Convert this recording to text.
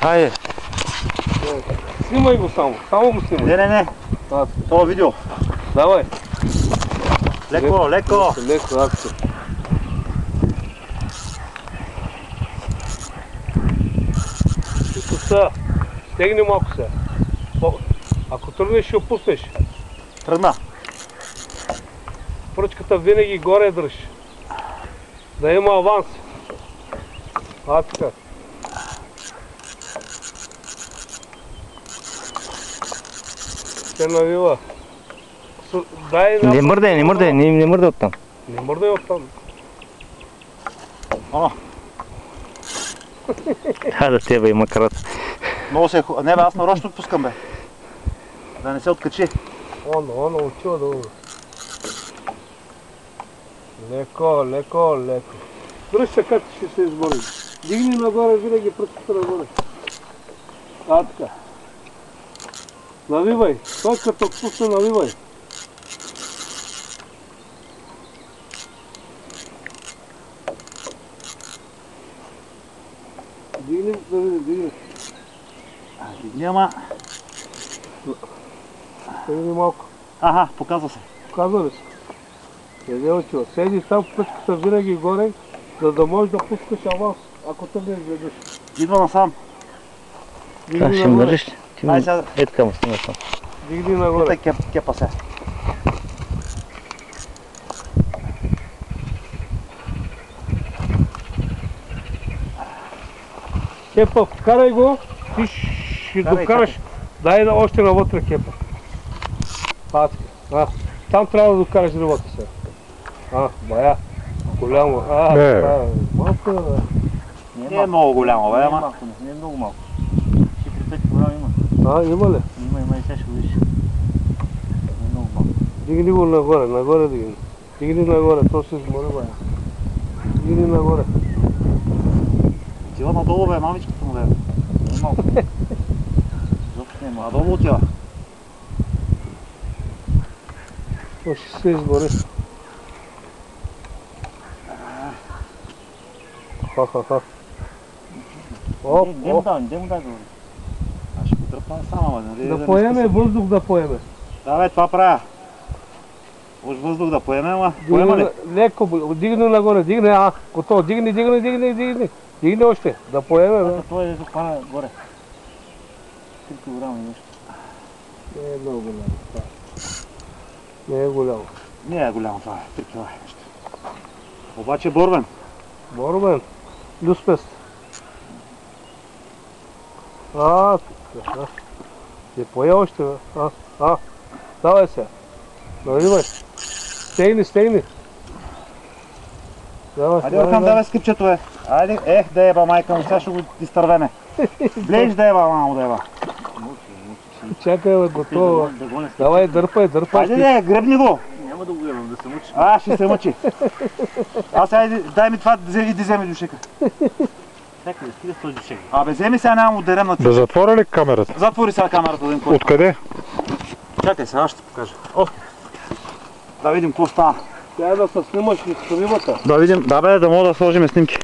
Хайде. Снимай го само го снимай. Не. Това видео. Давай. Леко. Леко, акция. Сега, стегни малко сега. Ако тръгнеш, ще опуснеш. Тръгна. Пръчката винаги горе дръж. Да има аванс. Така. Ще навива. Не мърдай оттам. Не мърдай оттам. Да тебе има крат. Много се е хубаво. Не бе, аз нарочно отпускам бе. Да не се откачи. Оно, отива долу. Леко. Дръж се как ще се избори. Дигни нагоре, винаги пръчката нагоре. Така. Навивай. Той като отпусне, навивай. Дигни. Дигни, ама. Седи малко. Показва се. Показва ли се? Къде отива? Седи там пръчката винаги горе, за да можеш да пускаш аванс, ако тръгнеш веднъж. Идва насам. Как ще ме държиш? Така му снимаш там. Дигни нагоре. Кепа се. Кепа, вкарай го, ти ще докараш. Дай още навътре кепа. Там трябва да докараш другата сега. Бая. Голямо. Малко да. Не е много голямо, бе, ама. Не е много малко. 4-5 кг има. Има ли? Има и сега ще го видиш. Не е много малко. Дигни го нагоре дигни. Дигни нагоре, то се измори, бая. Дигни нагоре. Отива надолу, бе, мамичката му, бе. Не е малко. Изобщо не е малко. Надолу отива. То ще се измори. Де му дай говори. Аз ще го тръпна сам, ама нали? Да поеме, въздух да поеме. Да, бе, това правя. Може въздух да поеме, ама поема ли? Леко, дигни нагоре, дигни, готово, дигни. Дигни още, да поеме, бе. Това е захвана горе. 3 кг и нещо. Не е много голямо това. Не е голямо. Не е голямо това, 3 кг нещо. Обаче борбен. Борбен. Люспест. Така. Не пое още, бе. Давай сега. Наливай. Стегни. Айде, Орхан, давай скипчето, бе. Айде, да еба майка му, сега ще го изтървеме. Влезеш да еба, мамо, да еба. Чакай, бе, готово. Давай, дърпай. Айде, гребни го. Няма да го гледам, да се мъчи. Ще се мъчи. Сега дай ми това, иди вземи дюшека. Чакай, стига с този дюшек. Вземи сега, няма му дерем на ти. Да затворя ли камерата? Затвори сега камерата, да видим какво. Откъде? Чакай сега, ще ти покажа. Да видим какво става. Тя да се снимаш с рибата. Да видим, да мога да сложим снимки.